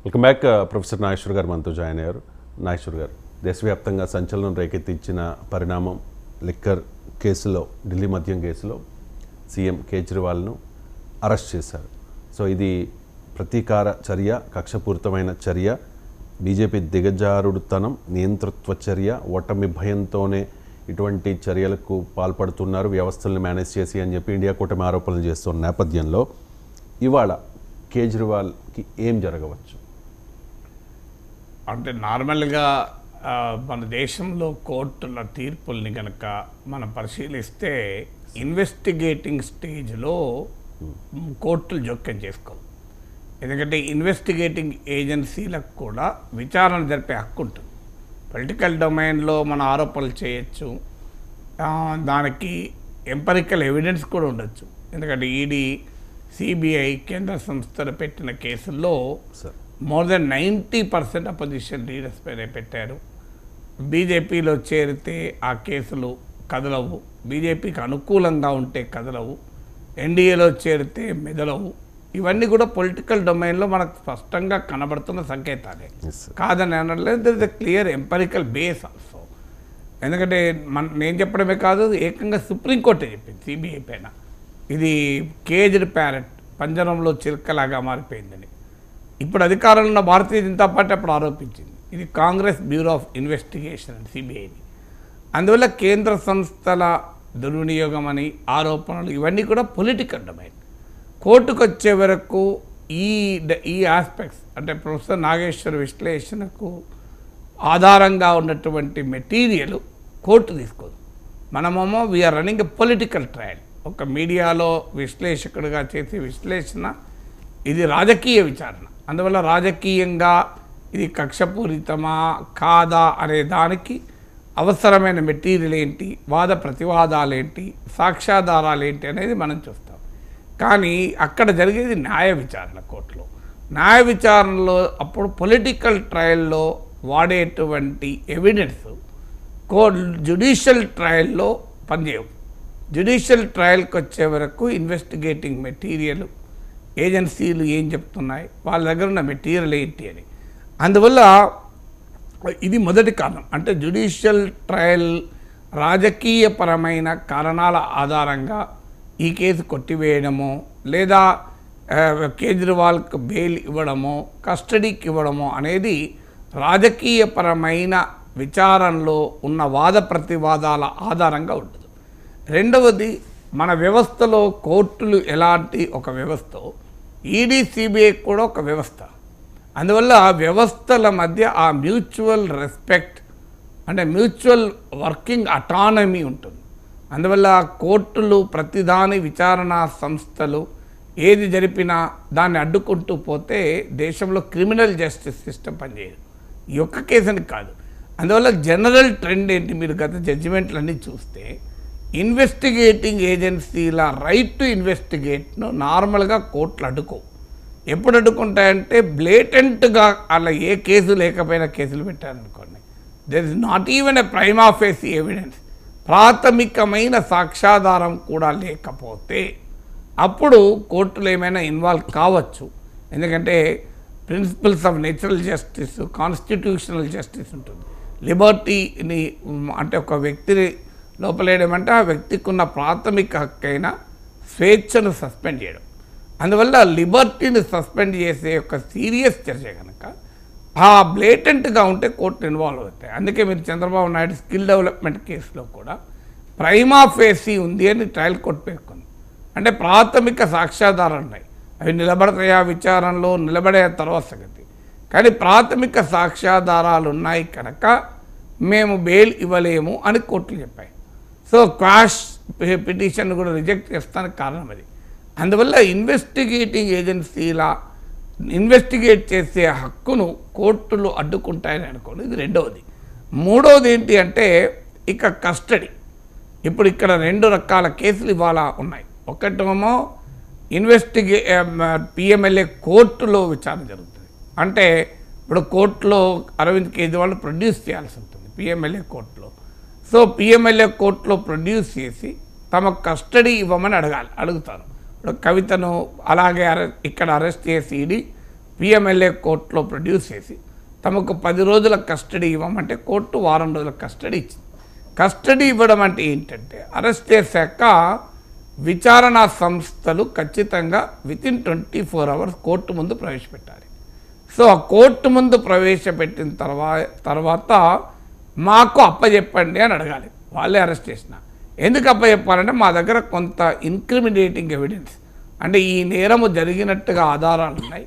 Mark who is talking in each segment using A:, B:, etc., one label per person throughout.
A: Welcome back. Professor Nageshwar గారు మనతో join అయ్యారు. నాగేశ్వర్ గారు, దేశవ్యాప్తంగా సంచలనం రేకెత్తించిన పరిణామం లిక్కర్ కేసులో, ఢిల్లీ మద్యం కేసులో సీఎం కేజ్రీవాల్ను అరెస్ట్ చేశారు. సో ఇది ప్రతీకార చర్య, కక్షపూరితమైన చర్య, బీజేపీ దిగజారుడుతనం, నియంతృత్వ చర్య, ఓటమి భయంతోనే ఇటువంటి చర్యలకు పాల్పడుతున్నారు వ్యవస్థలను మేనేజ్ చేసి అని చెప్పి ఇండియా కూటమి ఆరోపణలు చేస్తున్న నేపథ్యంలో ఇవాళ కేజ్రీవాల్కి ఏం జరగవచ్చు?
B: అంటే నార్మల్గా మన దేశంలో కోర్టుల తీర్పుల్ని కనుక మనం పరిశీలిస్తే ఇన్వెస్టిగేటింగ్ స్టేజ్లో కోర్టులు జోక్యం చేసుకోవు. ఎందుకంటే ఇన్వెస్టిగేటింగ్ ఏజెన్సీలకు కూడా విచారణ జరిపే హక్కు ఉంటుంది. పొలిటికల్ డొమైన్లో మన ఆరోపణలు చేయొచ్చు, దానికి ఎంపరికల్ ఎవిడెన్స్ కూడా ఉండొచ్చు. ఎందుకంటే ఈడీ, సిబిఐ కేంద్ర సంస్థలు పెట్టిన కేసుల్లో మోర్ దెన్ 90% అపోజిషన్ లీడర్స్ పైన పెట్టారు. బీజేపీలో చేరితే ఆ కేసులు కదలవు, బీజేపీకి అనుకూలంగా ఉంటే కదలవు, ఎన్డీఏలో చేరితే మెదలవు. ఇవన్నీ కూడా పొలిటికల్ డొమైన్లో మనకు స్పష్టంగా కనబడుతున్న సంకేతాలే, కాదని అనట్లేదు. There is a clear empirical base also. ఎందుకంటే నేను చెప్పడమే కాదు, ఏకంగా సుప్రీంకోర్టే చెప్పింది సిబిఐ పైన ఇది కేజ్డ్ ప్యారెట్, పంజరంలో చిలుకలాగా మారిపోయిందని. ఇప్పుడు అధికారంలో ఉన్న భారతీయ జనతా పార్టీ అప్పుడు ఆరోపించింది ఇది కాంగ్రెస్ బ్యూరో ఆఫ్ ఇన్వెస్టిగేషన్ అని, సిబిఐని. అందువల్ల కేంద్ర సంస్థల దుర్వినియోగం అని ఆరోపణలు ఇవన్నీ కూడా పొలిటికల్ డొమైన్. కోర్టుకు వచ్చే వరకు ఈ ఆస్పెక్ట్స్ అంటే ప్రొఫెసర్ నాగేశ్వర్ విశ్లేషణకు ఆధారంగా ఉన్నటువంటి మెటీరియల్ కోర్టు తీసుకోదు. మనమేమో we are running a political trial. ఒక మీడియాలో విశ్లేషకుడిగా చేసే విశ్లేషణ ఇది రాజకీయ విచారణ. అందువల్ల రాజకీయంగా ఇది కక్షపూరితమా కాదా అనే దానికి అవసరమైన మెటీరియల్ ఏంటి, వాద ప్రతివాదాలు ఏంటి, సాక్ష్యాధారాలు ఏంటి అనేది మనం చూస్తాం. కానీ అక్కడ జరిగేది న్యాయ విచారణ కోర్టులో. న్యాయ విచారణలో అప్పుడు పొలిటికల్ ట్రయల్లో వాడేటువంటి ఎవిడెన్స్ జ్యుడిషియల్ ట్రయల్లో పనిచేయవు. జ్యుడిషియల్ ట్రయల్కి వచ్చే వరకు ఇన్వెస్టిగేటింగ్ మెటీరియల్ ఏజెన్సీలు ఏం చెప్తున్నాయి, వాళ్ళ దగ్గర ఉన్న మెటీరియల్ ఏంటి అని. అందువల్ల ఇది మొదటి కారణం. అంటే జ్యుడిషియల్ ట్రయల్ రాజకీయపరమైన కారణాల ఆధారంగా ఈ కేసు కొట్టివేయడమో, లేదా కేజ్రీవాల్కి బెయిల్ ఇవ్వడమో, కస్టడీకి ఇవ్వడమో అనేది రాజకీయపరమైన విచారణలో ఉన్న వాద ప్రతివాదాల ఆధారంగా ఉంటుంది. రెండవది, మన వ్యవస్థలో కోర్టులు ఎలాంటి ఒక వ్యవస్థ, ఈడీ, సిబిఐ కూడా ఒక వ్యవస్థ. అందువల్ల వ్యవస్థల మధ్య ఆ మ్యూచువల్ రెస్పెక్ట్ అంటే మ్యూచువల్ వర్కింగ్ అటానమీ ఉంటుంది. అందువల్ల కోర్టులు ప్రతిదాని విచారణ సంస్థలు ఏది జరిపినా దాన్ని అడ్డుకుంటూ పోతే దేశంలో క్రిమినల్ జస్టిస్ సిస్టమ్ పనిచేయదు. ఈ ఒక్క కేసుని కాదు. అందువల్ల జనరల్ ట్రెండ్ ఏంటి, మీరు గత జడ్జిమెంట్లన్నీ చూస్తే ఇన్వెస్టిగేటింగ్ ఏజెన్సీల రైట్ టు ఇన్వెస్టిగేట్ను నార్మల్గా కోర్టులు అడ్డుకోవు. ఎప్పుడు అడ్డుకుంటాయంటే బ్లేటెంట్గా అలా ఏ కేసు లేకపోయినా కేసులు పెట్టారనుకోండి, there is not even a prima facie evidence, ప్రాథమికమైన సాక్ష్యాధారం కూడా లేకపోతే అప్పుడు కోర్టులు ఏమైనా ఇన్వాల్వ్ కావచ్చు. ఎందుకంటే principles of natural justice, constitutional justice ఉంటుంది. లిబర్టీని అంటే ఒక వ్యక్తిని లోపలేయడమంటే ఆ వ్యక్తికి ఉన్న ప్రాథమిక హక్కైన స్వేచ్ఛను సస్పెండ్ చేయడం. అందువల్ల లిబర్టీని సస్పెండ్ చేసే ఒక సీరియస్ చర్చ కనుక ఆ బ్లేటెంట్గా ఉంటే కోర్టు ఇన్వాల్వ్ అవుతాయి. అందుకే మీరు చంద్రబాబు నాయుడు స్కిల్ డెవలప్మెంట్ కేసులో కూడా ప్రైమా ఫేసి ఉంది అని ట్రయల్ కోర్టు పేర్కొంది. అంటే ప్రాథమిక సాక్ష్యాధారాలు ఉన్నాయి, అవి నిలబడతాయా విచారణలో, నిలబడే తర్వాత సంగతి. కానీ ప్రాథమిక సాక్ష్యాధారాలు ఉన్నాయి కనుక మేము బెయిల్ ఇవ్వలేము అని కోర్టులు చెప్పాయి. సో క్వాష్ పిటిషన్ కూడా రిజెక్ట్ చేస్తానికి కారణం అది. అందువల్ల ఇన్వెస్టిగేటింగ్ ఏజెన్సీల ఇన్వెస్టిగేట్ చేసే హక్కును కోర్టులు అడ్డుకుంటాయని అనుకోండి. ఇది రెండవది. మూడవది ఏంటి అంటే ఇక కస్టడీ. ఇప్పుడు ఇక్కడ రెండు రకాల కేసులు ఇవాళ ఉన్నాయి. ఒకటేమో పిఎంఎల్ఏ కోర్టులో విచారణ జరుగుతుంది. అంటే ఇప్పుడు కోర్టులో అరవింద్ కేజ్రీవాల్ ప్రొడ్యూస్ చేయాల్సి ఉంటుంది పిఎంఎల్ఏ కోర్టులో. సో పిఎంఎల్ఏ కోర్టులో ప్రొడ్యూస్ చేసి తమ కస్టడీ ఇవ్వమని అడుగుతారు. ఇప్పుడు కవితను అలాగే ఇక్కడ అరెస్ట్ చేసి ఈడీ పిఎంఎల్ఏ కోర్టులో ప్రొడ్యూస్ చేసి తమకు 10 రోజుల కస్టడీ ఇవ్వమంటే కోర్టు వారం రోజుల కస్టడీ ఇచ్చింది. కస్టడీ ఇవ్వడం అంటే ఏంటంటే అరెస్ట్ చేశాక విచారణ సంస్థలు ఖచ్చితంగా వితిన్ 24 hours కోర్టు ముందు ప్రవేశపెట్టాలి. సో ఆ కోర్టు ముందు ప్రవేశపెట్టిన తర్వాత మాకు అప్పచెప్పండి అని అడగాలి. వాళ్ళే అరెస్ట్ చేసిన ఎందుకు అప్పచెప్పాలంటే మా దగ్గర కొంత ఇన్క్రిమినేటింగ్ ఎవిడెన్స్ అంటే ఈ నేరము జరిగినట్టుగా ఆధారాలు ఉన్నాయి,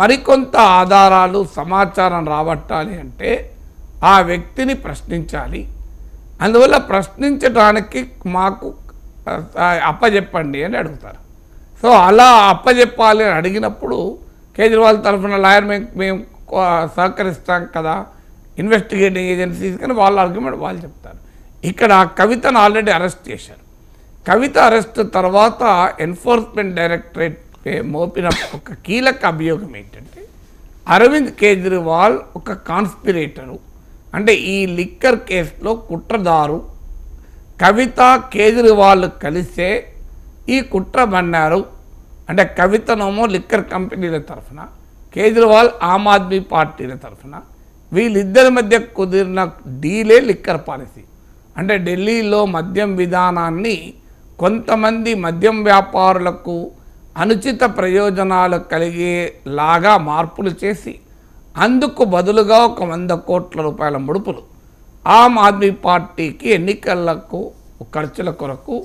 B: మరికొంత ఆధారాలు సమాచారం రాబట్టాలి అంటే ఆ వ్యక్తిని ప్రశ్నించాలి. అందువల్ల ప్రశ్నించడానికి మాకు అప్పచెప్పండి అని అడుగుతారు. సో అలా అప్పచెప్పాలి అని అడిగినప్పుడు కేజ్రీవాల్ తరఫున లాయర్ మేము సహకరిస్తాం కదా ఇన్వెస్టిగేటింగ్ ఏజెన్సీస్ కానీ వాళ్ళ ఆర్గ్యుమెంట్ వాళ్ళు చెప్తారు. ఇక్కడ కవితను ఆల్రెడీ అరెస్ట్ చేశారు. కవిత అరెస్ట్ తర్వాత ఎన్ఫోర్స్మెంట్ డైరెక్టరేట్ మోపిన ఒక కీలక అభియోగం ఏంటంటే అరవింద్ కేజ్రీవాల్ ఒక కాన్స్పిరేటరు అంటే ఈ లిక్కర్ కేసులో కుట్రదారు, కవిత కేజ్రీవాల్ కలిసే ఈ కుట్ర బన్నారు. అంటే కవితనేమో లిక్కర్ కంపెనీల తరఫున, కేజ్రీవాల్ ఆమ్ ఆద్మీ పార్టీల తరఫున, వీళ్ళిద్దరి మధ్య కుదిరిన డీలే లిక్కర్ పాలసీ. అంటే ఢిల్లీలో మద్యం విధానాన్ని కొంతమంది మద్యం వ్యాపారులకు అనుచిత ప్రయోజనాలు కలిగేలాగా మార్పులు చేసి అందుకు బదులుగా ఒక 100 కోట్ల రూపాయల ముడుపులు ఆమ్ ఆద్మీ పార్టీకి ఎన్నికలకు ఖర్చుల కొరకు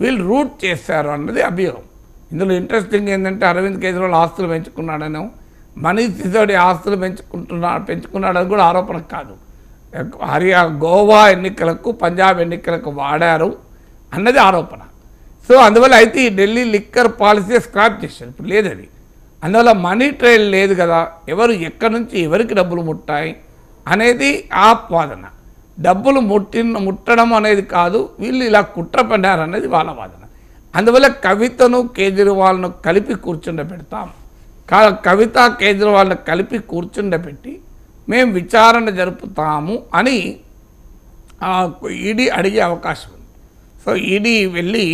B: వీళ్ళు రూట్ చేశారు అన్నది అభియోగం. ఇందులో ఇంట్రెస్టింగ్ ఏంటంటే అరవింద్ కేజ్రీవాల్ ఆస్తులు పెంచుకున్నాడనో మనీష్ సిసోడియా ఆస్తులు పెంచుకున్నాడని కూడా ఆరోపణ కాదు. గోవా ఎన్నికలకు పంజాబ్ ఎన్నికలకు వాడారు అన్నది ఆరోపణ. సో అందువల్ల అయితే ఈ ఢిల్లీ లిక్కర్ పాలసీ స్క్రాప్ చేశారు, ఇప్పుడు లేదు అది. అందువల్ల మనీ ట్రైల్ లేదు కదా, ఎవరు ఎక్కడి నుంచి ఎవరికి డబ్బులు ముట్టాయి అనేది ఆ వాదన. డబ్బులు ముట్టడం అనేది కాదు, వీళ్ళు ఇలా కుట్ర పడ్డారు అనేది వాళ్ళ వాదన. అందువల్ల కవితను కేజ్రీవాల్ను కలిపి కూర్చుండబెడతాం, కవిత కేజ్రీవాల్ను కలిపి కూర్చుండబెట్టి మేము విచారణ జరుపుతాము అని ఈడీ అడిగే అవకాశం ఉంది. సో ఈడీ వెళ్ళి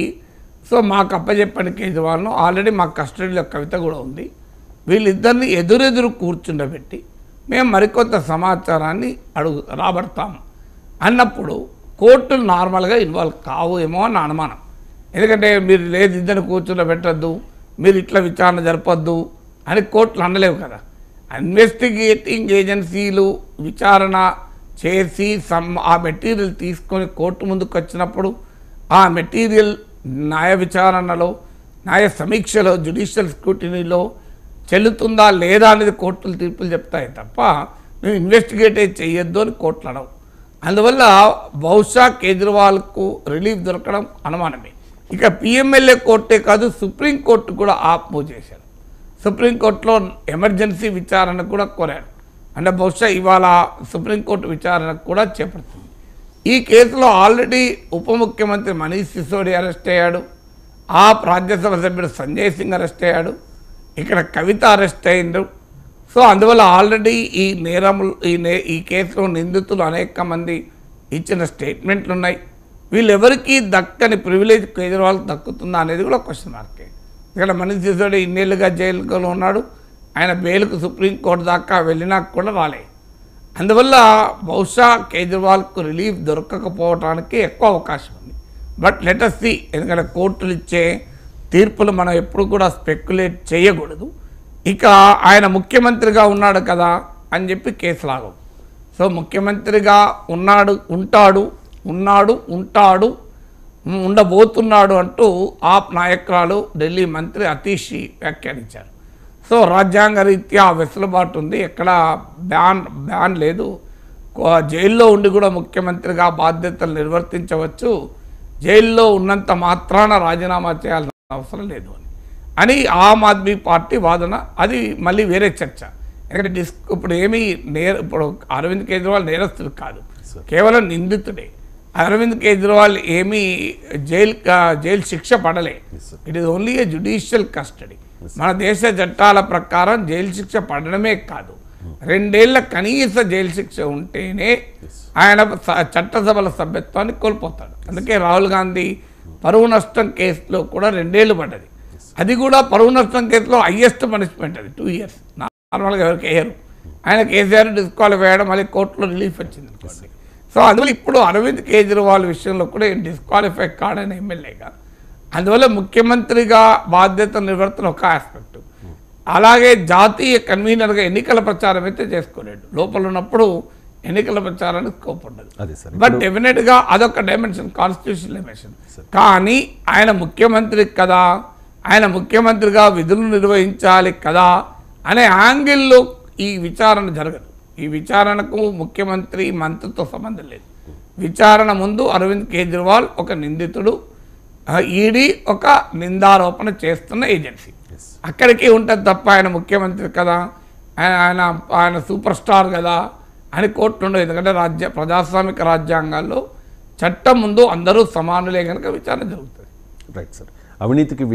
B: సో మాకు అప్పచెప్పని కేజ్రీవాల్ను ఆల్రెడీ మా కస్టడీలో కవిత కూడా ఉంది, వీళ్ళిద్దరిని ఎదురెదురు కూర్చుండబెట్టి మేము మరికొంత సమాచారాన్ని రాబడతాము అన్నప్పుడు కోర్టులు నార్మల్గా ఇన్వాల్వ్ కావు ఏమో అని అనుమానం. ఎందుకంటే మీరు లేదు ఇద్దరిని కూర్చుండబెట్టద్దు, మీరు ఇట్లా విచారణ జరపద్దు అని కోర్టులు అనలేవు కదా. ఇన్వెస్టిగేటింగ్ ఏజెన్సీలు విచారణ చేసి ఆ మెటీరియల్ తీసుకొని కోర్టు ముందుకు వచ్చినప్పుడు ఆ మెటీరియల్ న్యాయ విచారణలో, న్యాయ సమీక్షలో, జ్యుడిషియల్ స్క్రూటినీలో చెల్లుతుందా లేదా అనేది కోర్టులు తీర్పులు చెప్తాయి తప్ప నువ్వు ఇన్వెస్టిగేట్ చేయొద్దు అని కోర్టులు అనవు. అందువల్ల బహుశా కేజ్రీవాల్కు రిలీఫ్ దొరకడం అనుమానమే. ఇక పిఎంఎల్ఏ కోర్టే కాదు సుప్రీంకోర్టు కూడా మూవ్ చేశారు. సుప్రీంకోర్టులో ఎమర్జెన్సీ విచారణ కూడా కోరారు. అంటే బహుశా ఇవాళ సుప్రీంకోర్టు విచారణ కూడా చేపడుతుంది. ఈ కేసులో ఆల్రెడీ ఉప ముఖ్యమంత్రి మనీష్ సిసోడియా అరెస్ట్ అయ్యాడు, రాజ్యసభ సభ్యుడు సంజయ్ సింగ్ అరెస్ట్ అయ్యాడు, ఇక్కడ కవిత అరెస్ట్ అయ్యిండు. సో అందువల్ల ఆల్రెడీ ఈ నేరములు ఈ కేసులో నిందితులు అనేక మంది ఇచ్చిన స్టేట్మెంట్లు ఉన్నాయి. వీళ్ళెవరికి దక్కని ప్రివిలేజ్ కేజ్రీవాల్ దక్కుతుందా అనేది కూడా క్వశ్చన్ మార్కే. ఇక్కడ మనీష్ సిసోడియా ఇన్నేళ్ళుగా జైలులో ఉన్నాడు, ఆయన బెయిల్కు సుప్రీంకోర్టు దాకా వెళ్ళినా కూడా రాలే. అందువల్ల బహుశా కేజ్రీవాల్కు రిలీఫ్ దొరకకపోవడానికి ఎక్కువ అవకాశం ఉంది. బట్ లెట్ us see, ఎందుకంటే కోర్టులు ఇచ్చే తీర్పులు మనం ఎప్పుడు కూడా స్పెక్యులేట్ చేయకూడదు. ఇక ఆయన ముఖ్యమంత్రిగా ఉన్నాడు కదా అని చెప్పి కేసు లాగవు. సో ముఖ్యమంత్రిగా ఉండబోతున్నాడు అంటూ ఆప్ నాయకురాలు ఢిల్లీ మంత్రి అతీషి వ్యాఖ్యానించారు. సో రాజ్యాంగ రీత్యా వెసులుబాటు ఉంది, ఎక్కడ బ్యాన్ లేదు, జైల్లో ఉండి కూడా ముఖ్యమంత్రిగా బాధ్యతలు నిర్వర్తించవచ్చు, జైల్లో ఉన్నంత మాత్రాన రాజీనామా చేయాల్సిన అవసరం లేదు అని ఆమ్ ఆద్మీ పార్టీ వాదన. అది మళ్ళీ వేరే చర్చ. ఎందుకంటే ఇప్పుడు అరవింద్ కేజ్రీవాల్ నేరస్తుడు కాదు, కేవలం నిందితుడే. అరవింద్ కేజ్రీవాల్ ఏమీ జైలు శిక్ష పడలే. It is only A judicial custody. మన దేశ చట్టాల ప్రకారం జైలు శిక్ష పడడమే కాదు, 2 ఏళ్ల కనీస జైలు శిక్ష ఉంటేనే ఆయన చట్టసభల సభ్యత్వాన్ని కోల్పోతాడు. అందుకే రాహుల్ గాంధీ పరువు నష్టం కేసులో కూడా 2 ఏళ్ళు పడ్డది. అది కూడా పరువు నష్టం కేసులో హైయెస్ట్ పనిష్మెంట్, అది 2 years. నార్మల్గా ఎవరికి వేయరు. ఆయన కేసీఆర్ డిస్క్వాలిఫై అయ్యడం మళ్ళీ కోర్టులో రిలీఫ్ వచ్చింది అనుకోండి. సో అందువల్ల ఇప్పుడు అరవింద్ కేజ్రీవాల్ విషయంలో కూడా డిస్క్వాలిఫై కాడని ఎమ్మెల్యేగా, అందువల్ల ముఖ్యమంత్రిగా బాధ్యత నిర్వర్తన ఒక ఆస్పెక్ట్. అలాగే జాతీయ కన్వీనర్గా ఎన్నికల ప్రచారం అయితే చేసుకోలేడు. లోపల ఉన్నప్పుడు ఎన్నికల ప్రచారానికి స్కోప్ ఉండదు. బట్ డెఫినెట్గా అదొక డైమెన్షన్, కాన్స్టిట్యూషన్ డైమెన్షన్. కానీ ఆయన ముఖ్యమంత్రి కదా, ఆయన ముఖ్యమంత్రిగా విధులు నిర్వహించాలి కదా అనే యాంగిల్లో ఈ విచారణ జరగదు. ఈ విచారణకు ముఖ్యమంత్రి మంత్రితో సంబంధం లేదు. విచారణ ముందు అరవింద్ కేజ్రీవాల్ ఒక నిందితుడు, ఈడీ ఒక నిందారోపణ చేస్తున్న ఏజెన్సీ, అక్కడికి ఉంటుంది తప్ప ఆయన ముఖ్యమంత్రి కదా, ఆయన సూపర్ స్టార్ కదా అని కోర్టు ఉండదు. ఎందుకంటే ప్రజాస్వామిక రాజ్యాంగాల్లో చట్టం ముందు అందరూ సమానులే కనుక విచారణ జరుగుతుంది.
A: Right sir. అవినీతికి